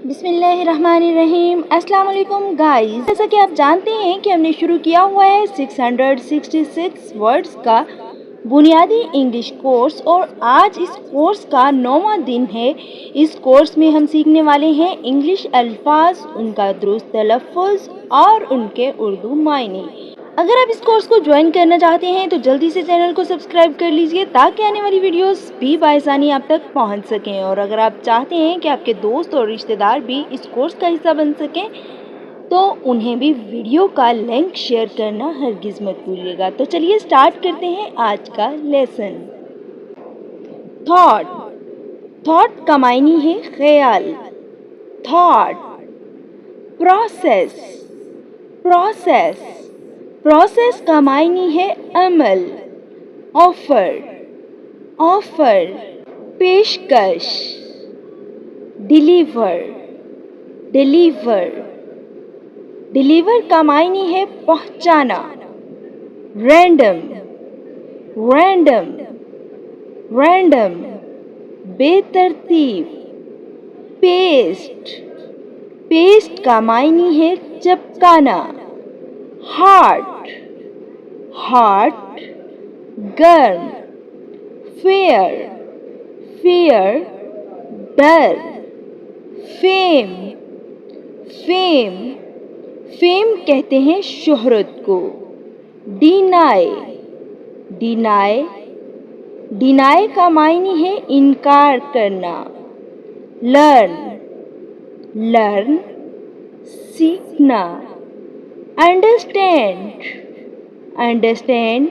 بسم اللہ الرحمن الرحیم۔ السلام علیکم گائز، جیسا کہ آپ جانتے ہیں کہ ہم نے شروع کیا ہوا ہے 666 ورڈز کا بنیادی انگلش کورس، اور آج اس کورس کا 9واں دن ہے۔ اس کورس میں ہم سیکھنے والے ہیں انگلش الفاظ، ان کا درست تلفظ اور ان کے اردو معنی۔ اگر آپ اس کورس کو جوائن کرنا چاہتے ہیں تو جلدی سے چینل کو سبسکرائب کر لیجئے تاکہ آنے والی ویڈیوز بھی بآسانی آپ تک پہنچ سکیں، اور اگر آپ چاہتے ہیں کہ آپ کے دوست اور رشتہ دار بھی اس کورس کا حصہ بن سکیں تو انہیں بھی ویڈیو کا لنک شیئر کرنا ہرگز مت بھولیے گا۔ تو چلیے سٹارٹ کرتے ہیں آج کا لیسن۔ تھاٹ۔ تھاٹ کا معنی ہے خیال۔ تھاٹ۔ پروسیس۔ پروسیس۔ پروسیس کا معنی ہے عمل۔ آفر۔ آفر۔ پیشکش۔ ڈیلیور۔ ڈیلیور۔ ڈیلیور کا معنی ہے پہنچانا۔ رینڈم۔ رینڈم۔ رینڈم۔ بے ترتیب۔ پیسٹ۔ پیسٹ کا معنی ہے چپکانا۔ ہارٹ۔ ہارٹ۔ گرم۔ فیئر۔ فیئر۔ ڈر۔ فیم۔ فیم۔ فیم کہتے ہیں شہرت کو۔ ڈینائی۔ ڈینائی۔ ڈینائی کا معنی ہے انکار کرنا۔ لرن۔ لرن۔ سیکھنا۔ انڈرسٹینڈ۔ انڈرسٹینڈ۔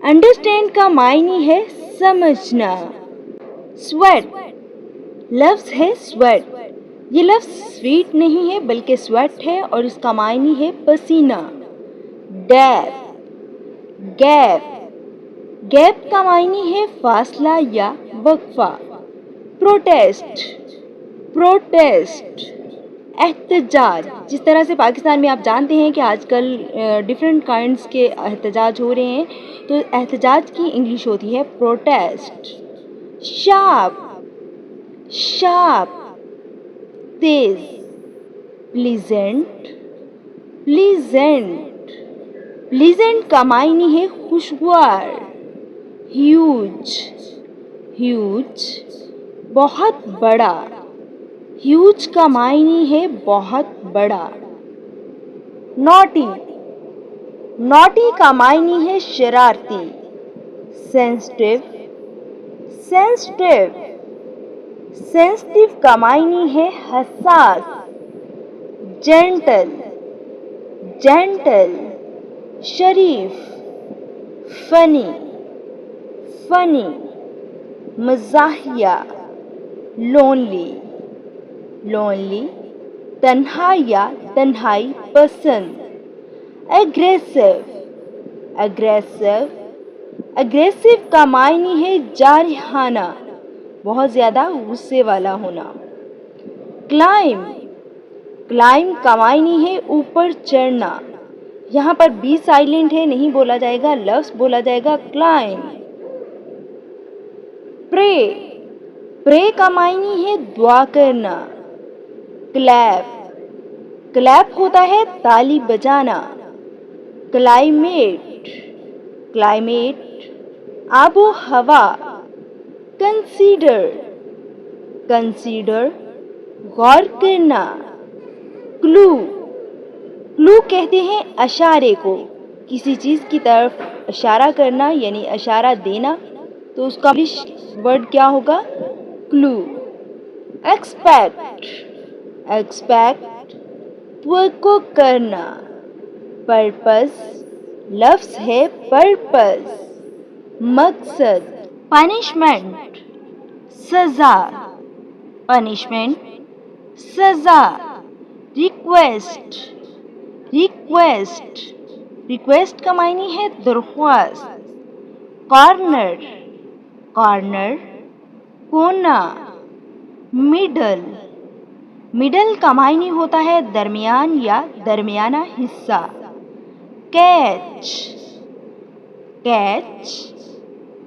انڈرسٹینڈ کا معنی ہے سمجھنا۔ سویٹ۔ لفظ ہے سویٹ۔ یہ لفظ سویٹ نہیں ہے بلکہ سویٹ ہے اور اس کا معنی ہے پسینہ۔ گیپ۔ گیپ۔ گیپ کا معنی ہے فاصلہ یا وقفہ۔ پروٹیسٹ۔ پروٹیسٹ۔ احتجاج۔ جس طرح سے پاکستان میں آپ جانتے ہیں کہ آج کل ڈفرینٹ کائنڈس کے احتجاج ہو رہے ہیں، تو احتجاج کی انگلش ہوتی ہے پروٹیسٹ۔ شارپ۔ شارپ۔ تیز۔ پلیزنٹ۔ پلیزنٹ۔ پلیزنٹ کا معنی ہے خوشگوار۔ ہیوج۔ ہیوج۔ بہت بڑا۔ ہیوج کا معنی ہے بہت بڑا۔ نوٹی۔ نوٹی کا معنی ہے شرارتی۔ سینسٹیو۔ سینسٹیو۔ سینسٹیو کا معنی ہے حساس۔ جینٹل۔ جینٹل۔ شریف۔ فنی۔ فنی۔ مزاحیہ۔ لونلی۔ لونلی۔ تنہا یا تنہائی پسند۔ اگریسو۔ اگریسو۔ اگریسو کا معنی ہے جارحانہ، بہت زیادہ غصے والا ہونا۔ کلائم۔ کلائم کا معنی ہے اوپر چڑھنا۔ یہاں پر بی سائلنٹ ہے، نہیں بولا جائے گا، لفظ بولا جائے گا کلائم۔ پرے۔ پرے کا معنی ہے دعا کرنا۔ کلیپ۔ کلیپ ہوتا ہے تالی بجانا۔ کلائمیٹ۔ کلائمیٹ۔ آب و ہوا۔ کنسیڈر۔ کنسیڈر۔ غور کرنا۔ کلو۔ کلو کہتے ہیں اشارے کو، کسی چیز کی طرف اشارہ کرنا یعنی اشارہ دینا، تو اس کا انگلش ورڈ کیا ہوگا؟ کلو۔ ایکسپیکٹ۔ ایکسپیکٹ۔ توقع کرنا۔ پرپز۔ لفظ ہے پرپز، مقصد۔ پنشمنٹ۔ سزا۔ پنشمنٹ۔ سزا۔ ریکویسٹ۔ ریکویسٹ۔ ریکویسٹ کا معنی ہے درخواست۔ کارنر۔ کارنر۔ کونا۔ مڈل۔ مڈل کا معنی ہوتا ہے درمیان یا درمیانہ حصہ۔ کیچ۔ کیچ۔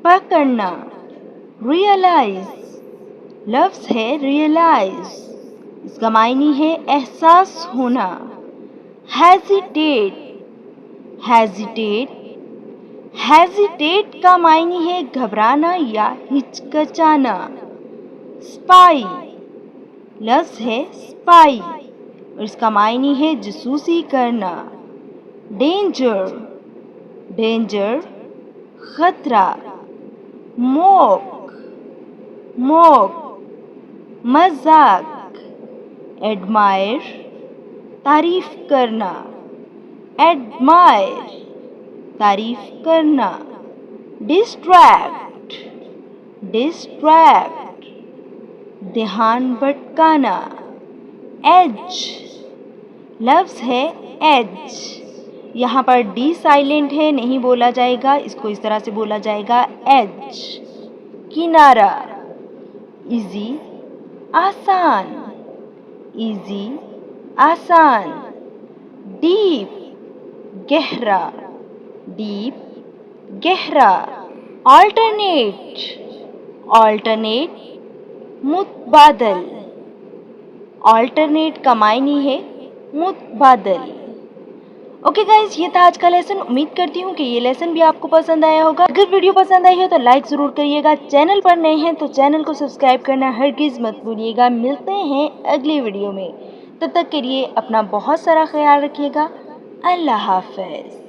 پکڑنا۔ ریئلائز۔ لفظ ہے ریئلائز، اس کا معنی ہے احساس ہونا. hesitate, hesitate, hesitate کا معنی ہے گھبرانا یا ہچکچانا. spy, لفظ ہے spy اور اس کا معنی ہے جاسوسی کرنا. danger, danger, خطرہ. mock, mock, مذاق. admire, تعریف کرنا. admire, تعریف کرنا. distract, distract, دھیان بھٹکانا. edge, لفظ ہے edge. یہاں پر ڈی سائلنٹ ہے, نہیں بولا جائے گا, اس کو اس طرح سے بولا جائے گا edge. کنارہ. easy, آسان. easy, آسان. deep, گہرا. deep, گہرا. alternate, alternate, متبادل. alternate کا معنی ہے متبادل. اوکے گائز, یہ تھا آج کا لیسن. امید کرتی ہوں کہ یہ لیسن بھی آپ کو پسند آیا ہوگا. اگر ویڈیو پسند آئی ہو تو لائک ضرور کریے گا. چینل پر نئے ہیں تو چینل کو سبسکرائب کرنا ہرگز مت بھولیے گا. ملتے ہیں اگلی ویڈیو میں, تب تک کے لیے اپنا بہت سارا خیال رکھیے گا. اللہ حافظ.